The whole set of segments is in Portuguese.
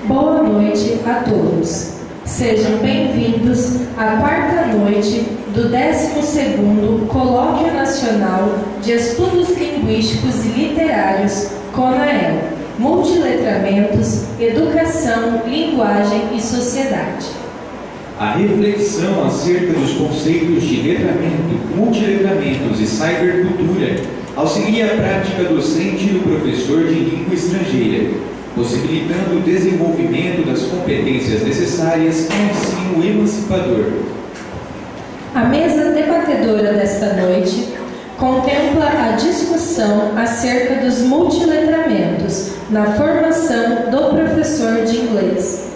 Boa noite a todos. Sejam bem-vindos à quarta noite do 12º Colóquio Nacional de Estudos Linguísticos e Literários CONAEL, Multiletramentos, Educação, Linguagem e Sociedade. A reflexão acerca dos conceitos de letramento, multiletramentos e cybercultura auxilia a prática docente do professor de língua estrangeira, possibilitando o desenvolvimento das competências necessárias ao ensino emancipador. A mesa debatedora desta noite contempla a discussão acerca dos multiletramentos na formação do professor de inglês.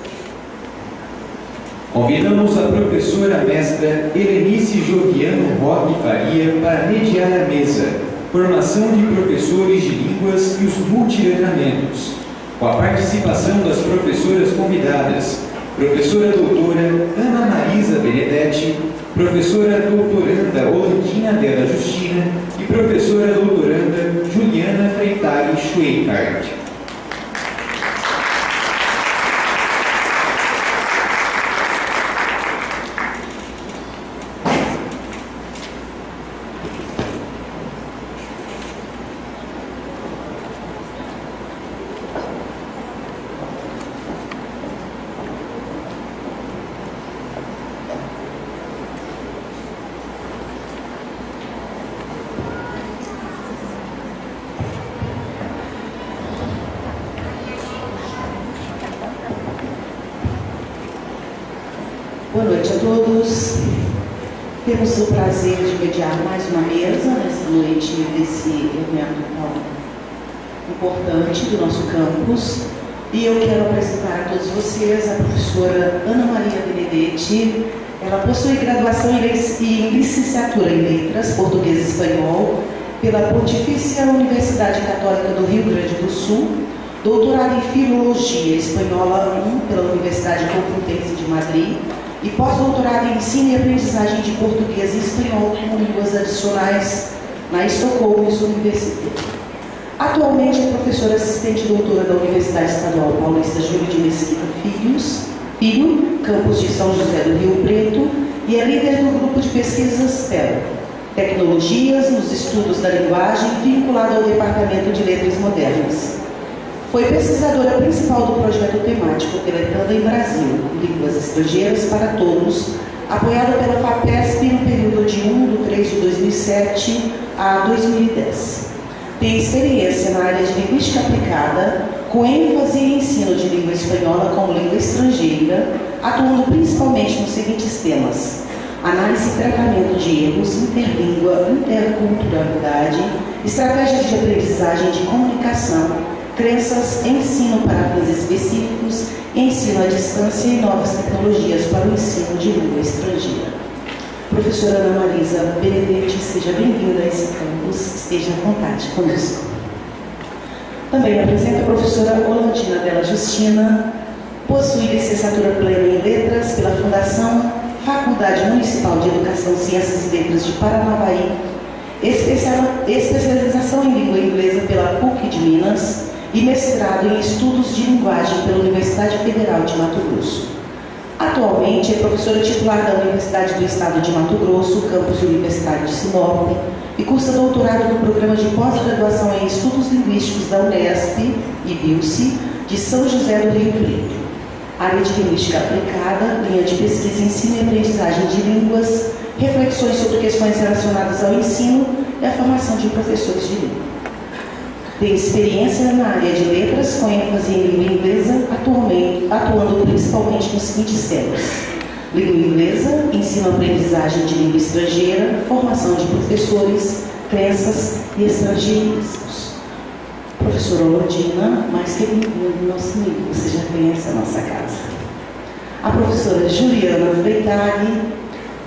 Convidamos a professora mestra Helenice Joviano Roque Faria para mediar a mesa Formação de Professores de Línguas e os Multiletramentos, com a participação das professoras convidadas, professora doutora Ana Marisa Benedetti, professora doutoranda Holandina Della Justina e professora doutoranda Juliana Freitag Schweikart. Boa noite a todos. Temos o prazer de mediar mais uma mesa nessa noite desse evento tão importante do nosso campus. E eu quero apresentar a todos vocês a professora Ana Maria Benedetti. Ela possui graduação em licenciatura em Letras, Português e Espanhol, pela Pontifícia Universidade Católica do Rio Grande do Sul, doutorado em Filologia Espanhola 1 pela Universidade Complutense de Madrid, e pós-doutorado em Ensino e Aprendizagem de Português e Espanhol como línguas adicionais na Estocolmo University. Atualmente é professora assistente doutora da Universidade Estadual Paulista Júlio de Mesquita Filho, campus de São José do Rio Preto, e é líder do grupo de pesquisas TEL, Tecnologias nos Estudos da Linguagem, vinculado ao Departamento de Letras Modernas. Foi pesquisadora principal do projeto temático Teletanda em Brasil, Línguas Estrangeiras para Todos, apoiada pela FAPESP no período de 1/3 de 2007 a 2010. Tem experiência na área de linguística aplicada, com ênfase em ensino de língua espanhola como língua estrangeira, atuando principalmente nos seguintes temas: análise e tratamento de erros, interlíngua, interculturalidade, estratégias de aprendizagem de comunicação, crenças, ensino para fins específicos, ensino à distância e novas tecnologias para o ensino de língua estrangeira. Professora Ana Marisa Benedetti, seja bem-vinda a esse campus, esteja à vontade conosco. Também apresento a professora Holandina Della Justina, possui licenciatura plena em Letras pela Fundação Faculdade Municipal de Educação, Ciências e Letras de Paranavaí, especialização em língua inglesa pela PUC de Minas, e mestrado em Estudos de Linguagem pela Universidade Federal de Mato Grosso. Atualmente é professora titular da Universidade do Estado de Mato Grosso, campus Universitário de Sinop, e cursa doutorado no programa de pós-graduação em Estudos Linguísticos da Unesp e BILSE de São José do Rio Preto. Área de Linguística Aplicada, linha de pesquisa, ensino e aprendizagem de línguas, reflexões sobre questões relacionadas ao ensino e a formação de professores de língua. Tem experiência na área de letras, com ênfase em língua inglesa, atuando principalmente nos seguintes temas: língua inglesa, ensino-aprendizagem de língua estrangeira, formação de professores, crenças e estrangeirismos. Professora Holandina, mais que bem-vinda no nosso meio, você já conhece a nossa casa. A professora Juliana Freitag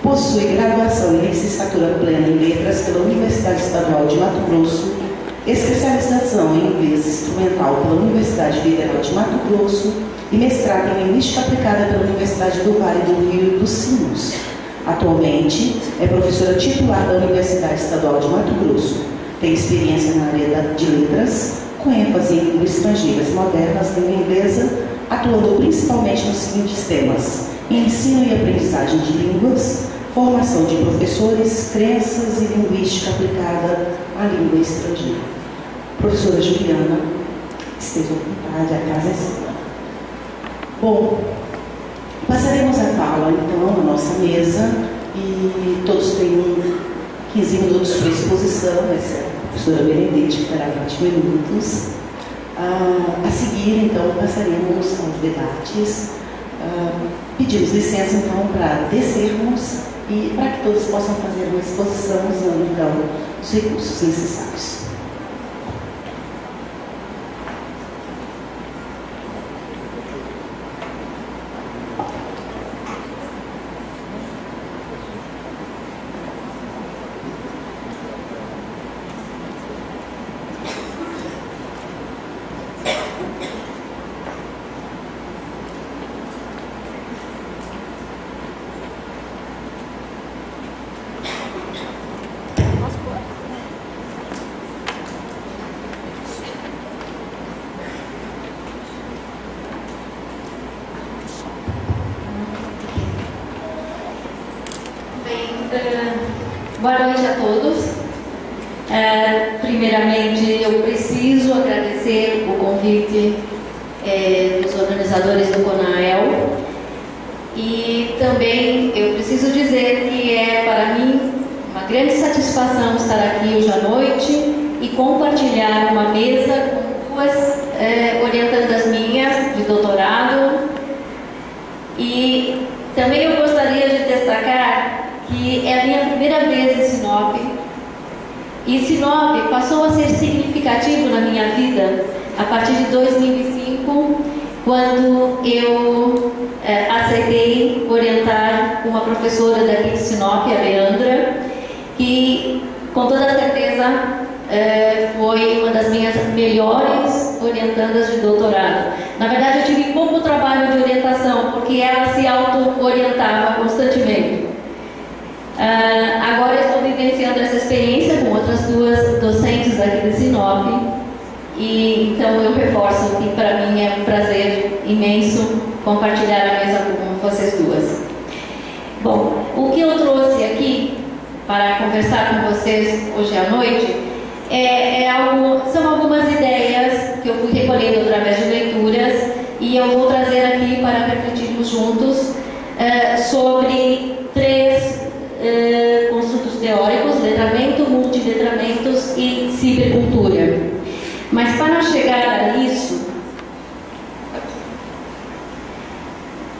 possui graduação em licenciatura plena em Letras pela Universidade Estadual de Mato Grosso, especialização em inglês instrumental pela Universidade Federal de Mato Grosso e mestrado em linguística aplicada pela Universidade do Vale do Rio dos Sinos. Atualmente é professora titular da Universidade Estadual de Mato Grosso. Tem experiência na área de letras, com ênfase em línguas estrangeiras modernas, língua inglesa, atuando principalmente nos seguintes temas: ensino e aprendizagem de línguas, formação de professores, crenças e linguística aplicada à língua estrangeira. Professora Juliana, esteja à vontade, a casa é sua. Bom, passaremos a fala então à nossa mesa e todos têm 15 minutos para exposição, essa é a professora Benedite, que terá 20 minutos. A seguir, então, passaremos aos debates. Pedimos licença, então, para descermos e para que todos possam fazer uma exposição usando, então, os recursos necessários. Boa noite a todos. Primeiramente, eu preciso agradecer o convite dos organizadores do CONAEL e também eu preciso dizer que é para mim uma grande satisfação estar aqui hoje à noite e compartilhar uma mesa com duas orientandas minhas de doutorado. E também eu gostaria de destacar que é a minha primeira vez em Sinop, e Sinop passou a ser significativo na minha vida a partir de 2005, quando eu aceitei orientar uma professora daqui de Sinop, a Leandra, que com toda certeza foi uma das minhas melhores orientandas de doutorado. Na verdade, eu tive pouco trabalho de orientação, porque ela se auto-orientava constantemente. Agora eu estou vivenciando essa experiência com outras duas docentes daqui de Sinop, e então eu reforço que para mim é um prazer imenso compartilhar a mesa com vocês duas. Bom, o que eu trouxe aqui para conversar com vocês hoje à noite são algumas ideias que eu fui recolhendo através de leituras, e eu vou trazer aqui para refletirmos juntos sobre três construtos teóricos: letramento, multiletramentos e cibercultura. Mas para chegar a isso,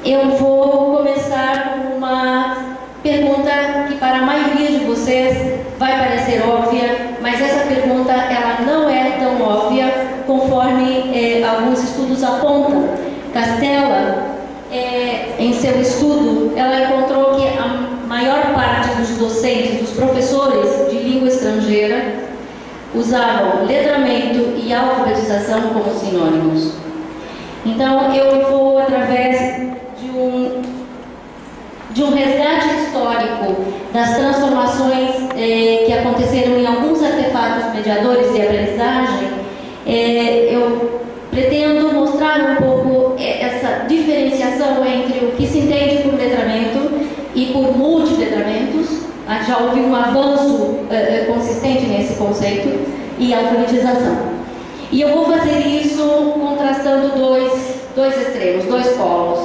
eu vou começar com uma pergunta que para a maioria de vocês vai parecer óbvia, mas essa pergunta ela não é tão óbvia conforme alguns estudos apontam. Castella, em seu estudo, ela encontrou que a maior parte dos docentes, dos professores de língua estrangeira, usavam letramento e alfabetização como sinônimos. Então, eu vou, através de um resgate histórico das transformações que aconteceram em alguns artefatos mediadores de aprendizagem, eu pretendo mostrar um pouco essa diferenciação entre o que se entende por letramento e por multiletramentos. Já houve um avanço consistente nesse conceito, e alfabetização. E eu vou fazer isso contrastando dois extremos, dois polos.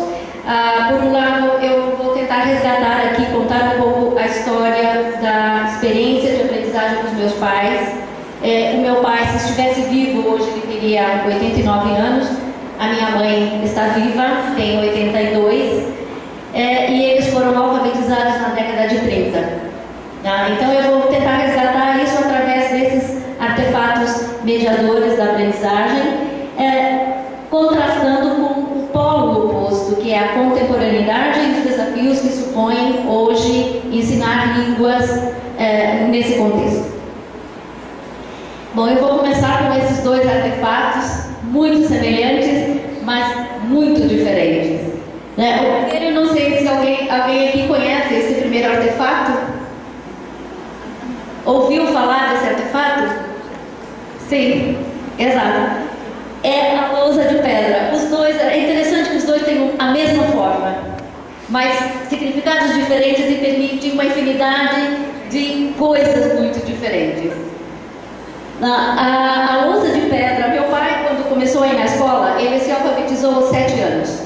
Por um lado, eu vou tentar resgatar aqui, contar um pouco a história da experiência de aprendizagem dos meus pais. O meu pai, se estivesse vivo hoje, ele teria 89 anos. A minha mãe está viva, tem 82. E eles foram alfabetizados na década de 30. Então eu vou tentar resgatar isso através desses artefatos mediadores da aprendizagem, contrastando com o polo oposto, que é a contemporaneidade e os desafios que supõem hoje ensinar línguas nesse contexto. Bom, eu vou começar com esses dois artefatos muito semelhantes, mas muito diferentes. O primeiro, eu não sei se alguém aqui conhece esse primeiro artefato. Ouviu falar desse artefato? Sim, exato. É a lousa de pedra. Os dois, é interessante mas significados diferentes e permite uma infinidade de coisas muito diferentes. A lousa de pedra, meu pai, quando começou a ir na escola, ele se alfabetizou aos 7 anos.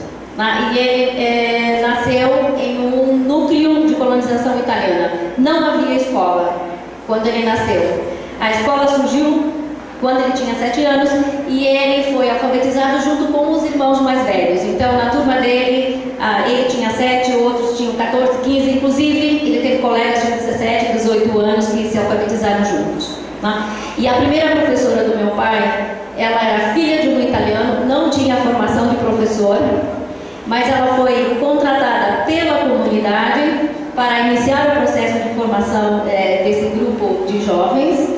E ele nasceu em um núcleo de colonização italiana. Não havia escola quando ele nasceu. A escola surgiu quando ele tinha 7 anos e ele foi alfabetizado junto com os irmãos mais velhos. Então, na turma dele, ele tinha 7, outros tinham 14, 15, inclusive ele teve colegas de 17, 18 anos que se alfabetizaram juntos. E a primeira professora do meu pai, ela era filha de um italiano, não tinha formação de professor, mas ela foi contratada pela comunidade para iniciar o processo de formação desse grupo de jovens,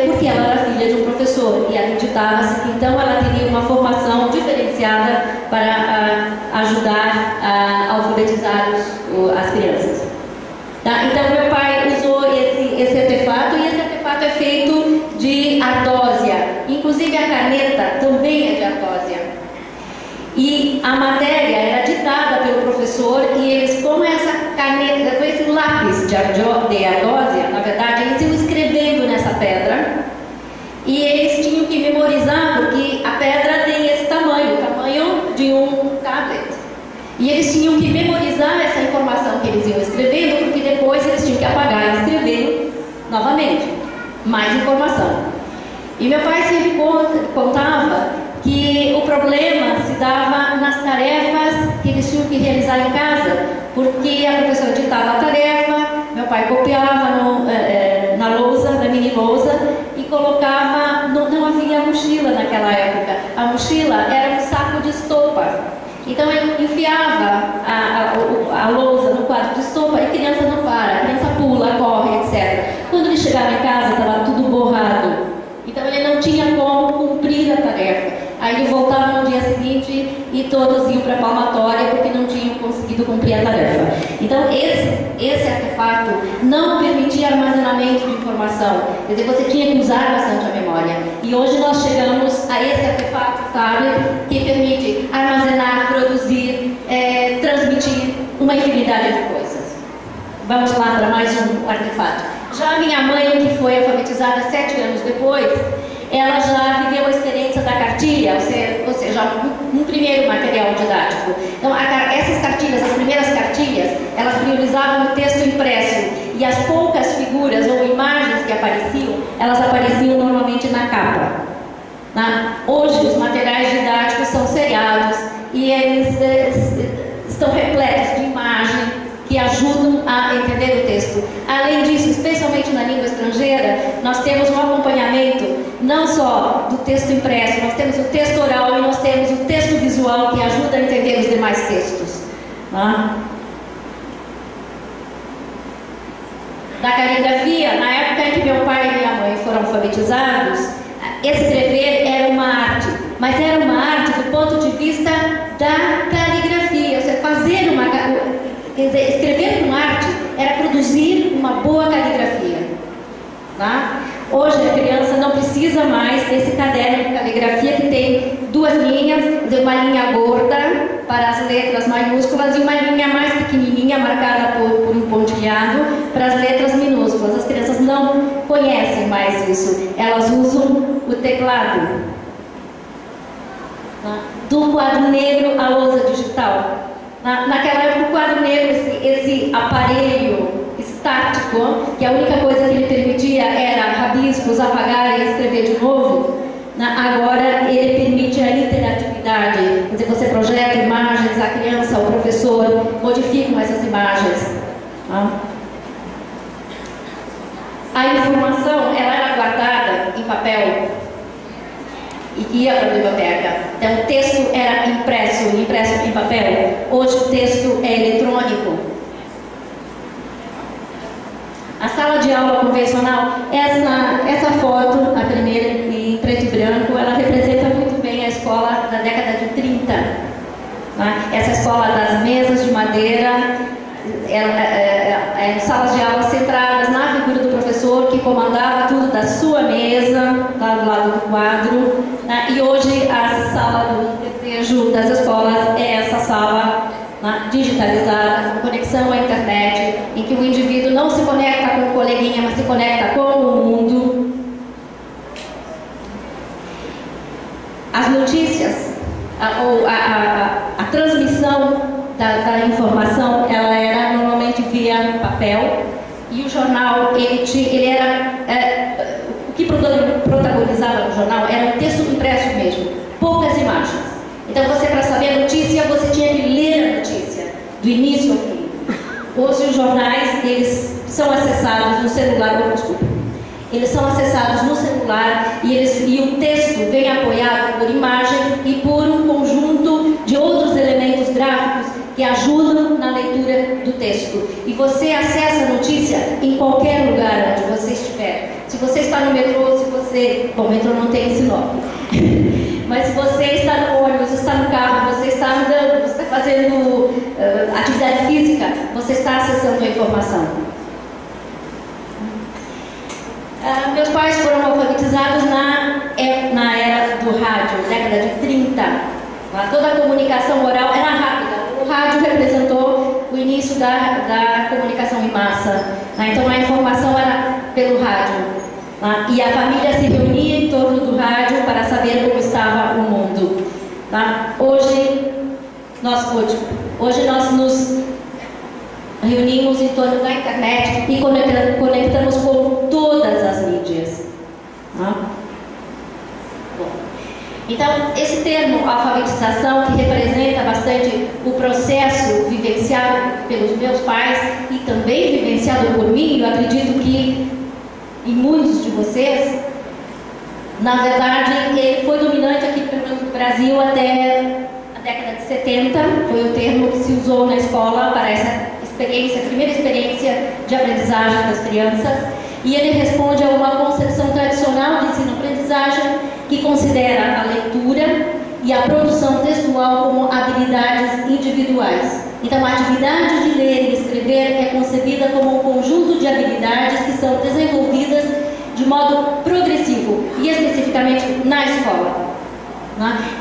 porque ela era filha de um professor e acreditava-se que então ela teria uma formação diferenciada para ajudar a alfabetizar as crianças. Então meu pai usou esse artefato, e esse artefato é feito de ardósia, inclusive a caneta também é de ardósia. E a matéria era ditada pelo professor e eles, com essa caneta, com esse lápis de ardósia, na verdade, eles iam escrevendo nessa pedra e eles tinham que memorizar, porque a pedra tem esse tamanho, o tamanho de um tablet. E eles tinham que memorizar essa informação que eles iam escrevendo, porque depois eles tinham que apagar e escrever novamente mais informação. E meu pai sempre contava que o problema se dava nas tarefas que eles tinham que realizar em casa, porque a professora ditava a tarefa, meu pai copiava na lousa, na mini lousa, e colocava, não havia mochila naquela época, a mochila era um saco de estopa. Então ele enfiava a lousa no quadro de estopa e a criança não para, a criança pula, corre, etc. Quando ele chegava em casa estava tudo borrado, então ele não tinha como cumprir a tarefa. Aí ele voltava no dia seguinte e todos iam para a palmatória porque não tinham conseguido cumprir a tarefa. Então esse artefato não permitia armazenamento de informação, quer dizer, você tinha que usar bastante a memória. E hoje nós chegamos a esse artefato tablet que permite armazenar, produzir, transmitir uma infinidade de coisas. Vamos lá para mais um artefato. Já a minha mãe, que foi alfabetizada 7 anos depois, ela já viveu a experiência da cartilha, ou seja, um primeiro material didático. Então, essas cartilhas, as primeiras cartilhas, elas priorizavam o texto impresso e as poucas figuras ou imagens que apareciam, elas apareciam normalmente na capa. Hoje, os materiais didáticos são seriados e eles estão repletos de imagem que ajudam a entender o texto. Além disso, especialmente na língua estrangeira, nós temos um acompanhamento não só do texto impresso, nós temos o texto oral e nós temos o texto visual que ajuda a entender os demais textos. Da caligrafia, na época em que meu pai e minha mãe foram alfabetizados, escrever era uma arte, mas era uma arte do ponto de vista da caligrafia, ou seja, fazer uma... Quer dizer, escrever com arte era produzir uma boa caligrafia. Hoje a criança não precisa mais desse caderno de caligrafia que tem 2 linhas, uma linha gorda para as letras maiúsculas e uma linha mais pequenininha marcada por um pontilhado para as letras minúsculas. As crianças não conhecem mais isso, elas usam o teclado. Do quadro negro à lousa digital. Naquela época, o quadro negro, esse aparelho estático, que a única coisa que ele permitia era rabiscos, apagar e escrever de novo, agora ele permite a interatividade. Quer dizer, você projeta imagens, a criança, o professor modificam essas imagens. A informação, ela era guardada em papel e ia para a biblioteca. Então o texto era impresso em papel. Hoje o texto é eletrônico. A sala de aula convencional, essa foto, a primeira em preto e branco, ela representa muito bem a escola da década de 30. Essa escola das mesas de madeira, salas de aula centradas na figura do professor que comandava tudo da sua mesa, lá do lado do quadro. E hoje a sala do desejo das escolas é essa sala digitalizada, com conexão à internet, em que o indivíduo não se conecta com o coleguinha, mas se conecta com o mundo. As notícias, a transmissão da informação, ela era normalmente via papel, e o jornal, ele era, o que protagonizava no jornal era um texto impresso mesmo, poucas imagens. Então você, para saber a notícia, você tinha que ler a notícia, do início ao fim. Hoje os jornais, eles são acessados no celular, eles são acessados no celular e o texto vem apoiado por imagens e por um conjunto de outros elementos gráficos que ajudam na leitura do texto. E você acessa a notícia em qualquer lugar onde você estiver. Se você está no metrô, bom, o metrô não tem esse nome. Mas se você está no ônibus, está no carro, você está andando, você está fazendo atividade física, você está acessando a informação. Meus pais foram alfabetizados na era do rádio, década de 30. Toda a comunicação oral era rápida. O rádio representou o início da comunicação em massa. Então a informação era pelo rádio. E a família se reunia em torno do rádio para saber como estava o mundo. Hoje nós nos reunimos em torno da internet e conectamos com todas as mídias. Então, esse termo alfabetização, que representa bastante o processo vivenciado pelos meus pais e também vivenciado por mim, eu acredito que em muitos de vocês, na verdade, ele foi dominante aqui no Brasil até a década de 70, foi o termo que se usou na escola para essa primeira experiência de aprendizagem das crianças, e ele responde a uma concepção tradicional de ensino-aprendizagem que considera a leitura e a produção textual como habilidades individuais. Então, a atividade de ler e escrever é concebida como um conjunto de habilidades que são desenvolvidas de modo progressivo e especificamente na escola,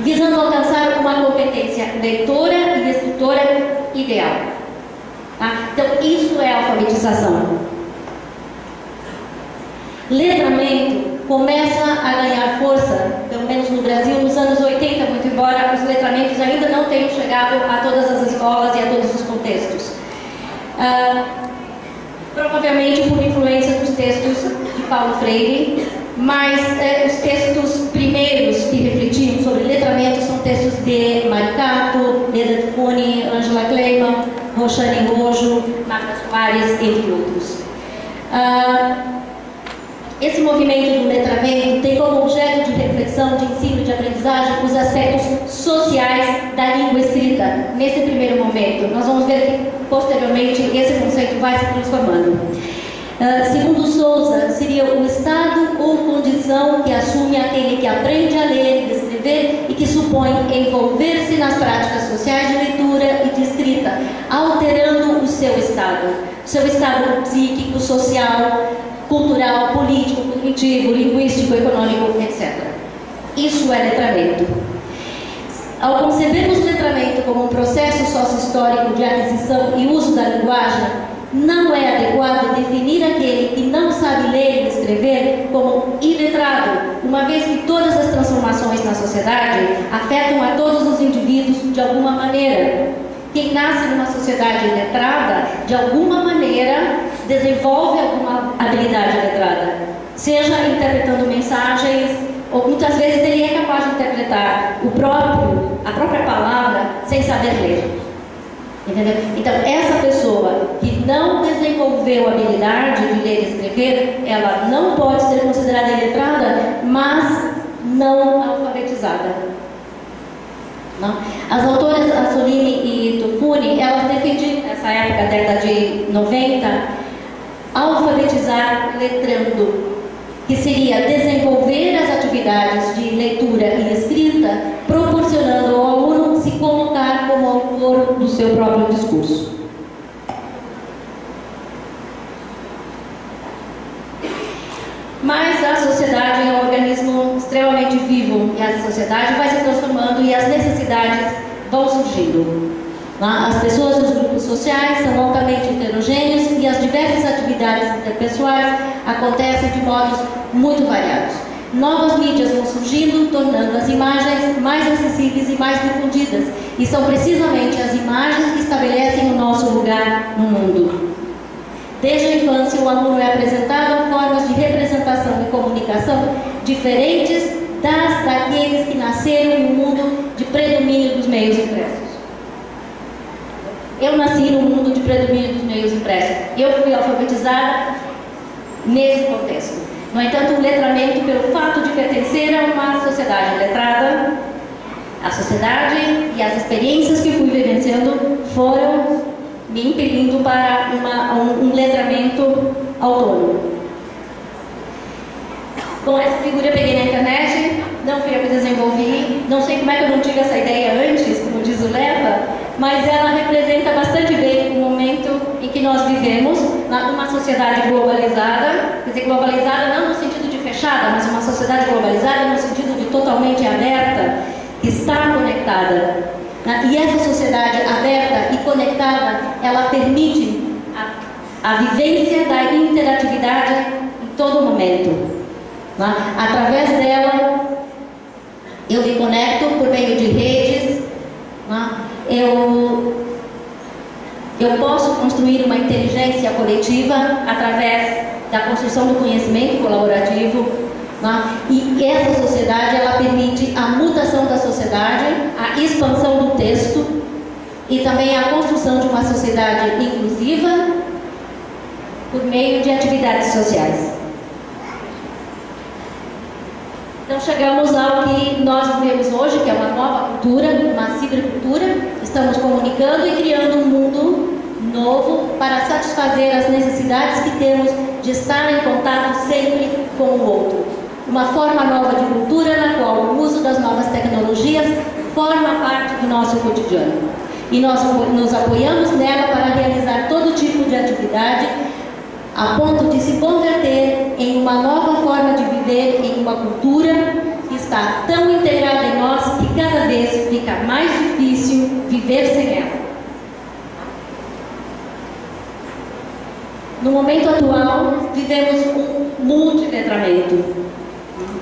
visando alcançar uma competência leitora e escritora ideal. Então, isso é alfabetização. Letramento começa a ganhar força, pelo menos no Brasil, nos anos 80, muito embora os letramentos ainda não tenham chegado a todas as escolas e a todos os contextos. Provavelmente por influência dos textos de Paulo Freire, mas os textos primeiros que refletiam sobre letramento são textos de Maricato, Leda Tufuni, Angela Kleiman, Roxane Rojo, Magda Soares, entre outros. Esse movimento do letramento tem como objeto de reflexão, de ensino, de aprendizagem, os aspectos sociais da língua escrita. Nesse primeiro momento, nós vamos ver que, posteriormente, esse conceito vai se transformando. Segundo Souza, seria o estado ou condição que assume aquele que aprende a ler e escrever e que supõe envolver-se nas práticas sociais de leitura e de escrita, alterando o seu estado psíquico, social, cultural, político, cognitivo, linguístico, econômico, etc. Isso é letramento. Ao concebermos o letramento como um processo sócio-histórico de aquisição e uso da linguagem, não é adequado definir aquele que não sabe ler e escrever como iletrado, uma vez que todas as transformações na sociedade afetam a todos os indivíduos de alguma maneira. Quem nasce numa sociedade letrada, de alguma maneira, desenvolve alguma habilidade letrada, seja interpretando mensagens, ou muitas vezes ele é capaz de interpretar a própria palavra sem saber ler. Entendeu? Então, essa pessoa que não desenvolveu a habilidade de ler e escrever, ela não pode ser considerada iletrada, mas não alfabetizada. Não? As autoras Assolini e Tufuni, elas defendiam nessa época, década de 90, alfabetizar letrando, que seria desenvolver as atividades de leitura e escrita, proporcionando ao aluno se colocar como autor do seu próprio discurso. Mas a sociedade é um organismo extremamente vivo e a sociedade vai se transformando e as necessidades vão surgindo. As pessoas dos grupos sociais são altamente heterogêneos e as diversas atividades interpessoais acontecem de modos muito variados. Novas mídias vão surgindo, tornando as imagens mais acessíveis e mais difundidas. E são precisamente as imagens que estabelecem o nosso lugar no mundo. Desde a infância, o aluno é apresentado a formas de representação e comunicação diferentes daqueles que nasceram em um mundo de predomínio dos meios impressos. Eu nasci no mundo de predomínio dos meios impressos. Eu fui alfabetizada nesse contexto. No entanto, o letramento, pelo fato de pertencer a uma sociedade letrada, a sociedade e as experiências que fui vivenciando foram me impelindo para um letramento autônomo. Bom, essa figura eu peguei na internet, não fui eu que desenvolvi, não sei como é que eu não tive essa ideia antes, como diz o Leva, mas ela representa bastante bem o momento em que nós vivemos, numa sociedade globalizada, quer dizer, globalizada não no sentido de fechada, mas uma sociedade globalizada no sentido de totalmente aberta, que está conectada. E essa sociedade aberta e conectada, ela permite a vivência da interatividade em todo momento. Através dela, eu me conecto por meio de redes, eu posso construir uma inteligência coletiva através da construção do conhecimento colaborativo, e essa sociedade, ela permite a mutação da sociedade, a expansão do texto e também a construção de uma sociedade inclusiva por meio de atividades sociais. Então chegamos ao que nós vivemos hoje, que é uma nova cultura, uma cibercultura. Estamos comunicando e criando um mundo novo para satisfazer as necessidades que temos de estar em contato sempre com o outro. Uma forma nova de cultura na qual o uso das novas tecnologias forma parte do nosso cotidiano. E nós nos apoiamos nela para realizar todo tipo de atividade a ponto de se converter em uma nova forma de viver, em uma cultura que está tão integrada em nós que cada vez fica mais difícil viver sem ela. No momento atual, vivemos um multiletramento.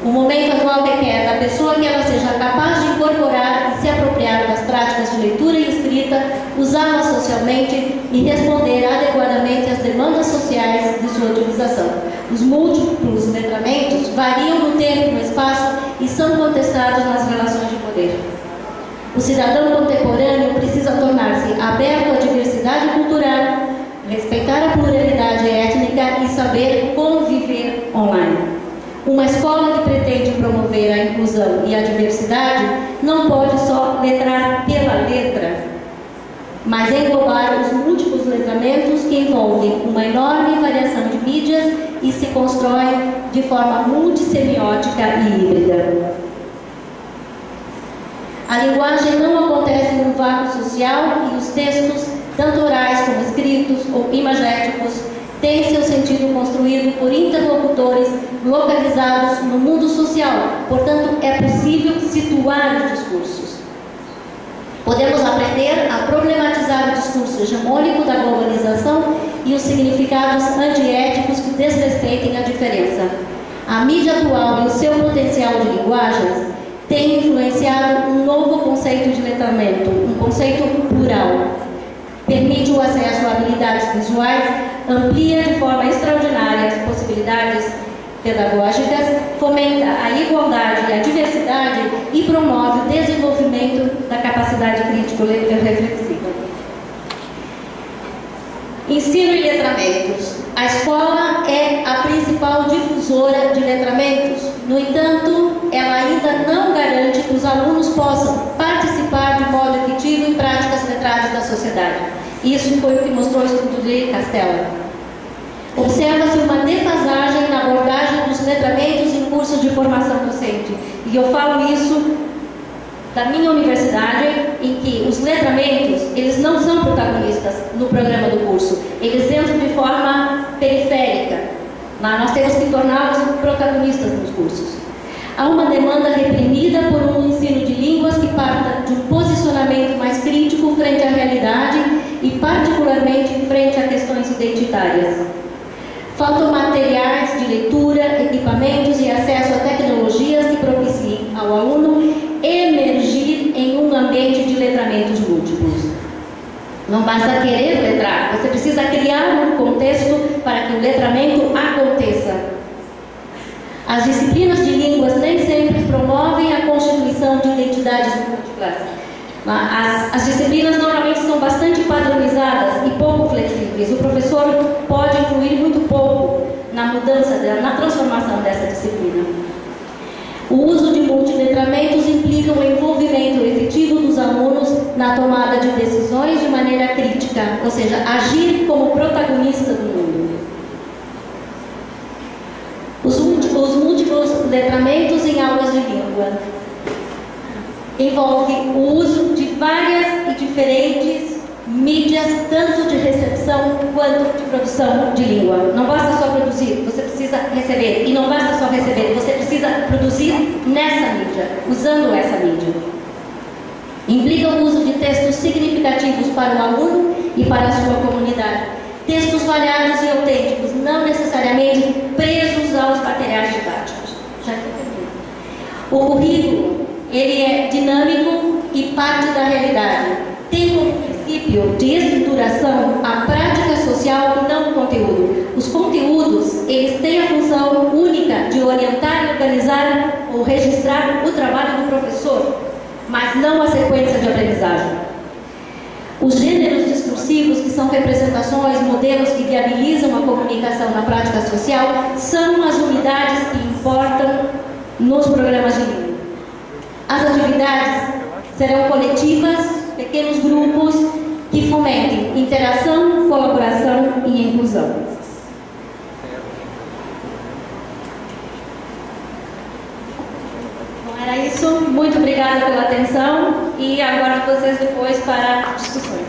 O momento atual requer da pessoa que ela seja capaz de incorporar e se apropriar das práticas de leitura e escrita, usá-las socialmente e responder adequadamente às demandas sociais de sua utilização. Os múltiplos letramentos variam no tempo e no espaço e são contestados nas relações de poder. O cidadão contemporâneo precisa tornar-se aberto à diversidade cultural, respeitar a pluralidade étnica e saber conviver online. Uma escola que pretende promover a inclusão e a diversidade não pode só letrar pela letra, mas englobar os múltiplos letramentos que envolvem uma enorme variação de mídias e se constrói de forma multissemiótica e híbrida. A linguagem não acontece num vácuo social e os textos, tanto orais como escritos ou imagéticos, têm seu sentido construído por interlocutores localizados no mundo social. Portanto, é possível situar os discursos. Podemos aprender a problematizar o discurso hegemônico da globalização e os significados antiéticos que desrespeitem a diferença. A mídia atual e o seu potencial de linguagens têm influenciado um novo conceito de letramento, um conceito plural. Permite o acesso a habilidades visuais, amplia de forma extraordinária as possibilidades pedagógicas, fomenta a igualdade e a diversidade e promove o desenvolvimento da capacidade crítico-reflexiva. Ensino e letramentos. A escola é a principal difusora de letramentos. No entanto, ela ainda não garante que os alunos possam participar de modo efetivo em práticas letradas da sociedade. Isso foi o que mostrou o estudo de Castella. Observa-se uma defasagem na abordagem dos letramentos em cursos de formação docente. E eu falo isso da minha universidade, em que os letramentos, eles não são protagonistas no programa do curso. Eles entram de forma periférica. Mas nós temos que torná-los protagonistas nos cursos. Há uma demanda reprimida por um ensino de línguas que parta de um posicionamento mais crítico frente à realidade identitárias. Faltam materiais de leitura, equipamentos e acesso a tecnologias que propiciem ao aluno emergir em um ambiente de letramentos múltiplos. Não basta querer letrar, você precisa criar um contexto para que o letramento aconteça. As disciplinas de línguas nem sempre promovem a constituição de identidades múltiplas. As disciplinas normalmente são bastante padronizadas e pouco flexíveis. O professor pode influir muito pouco na mudança, na transformação dessa disciplina. O uso de multiletramentos implica o envolvimento efetivo dos alunos na tomada de decisões de maneira crítica, ou seja, agir como protagonista do mundo. Os múltiplos letramentos em aulas de língua envolve o uso de várias e diferentes mídias, tanto de recepção quanto de produção de língua. Não basta só produzir, você precisa receber. E não basta só receber, você precisa produzir nessa mídia, usando essa mídia. Implica o uso de textos significativos para o aluno e para a sua comunidade. Textos variados e autênticos, não necessariamente presos aos materiais didáticos. Já entendi. O currículo, ele é dinâmico e parte da realidade. Tem como princípio de estruturação a prática social e não o conteúdo. Os conteúdos, eles têm a função única de orientar e organizar ou registrar o trabalho do professor, mas não a sequência de aprendizagem. Os gêneros discursivos, que são representações, modelos que viabilizam a comunicação na prática social, são as unidades que importam nos programas de língua. As atividades serão coletivas, pequenos grupos que fomentem interação, colaboração e inclusão. Bom, era isso. Muito obrigada pela atenção e aguardo vocês depois para discussões.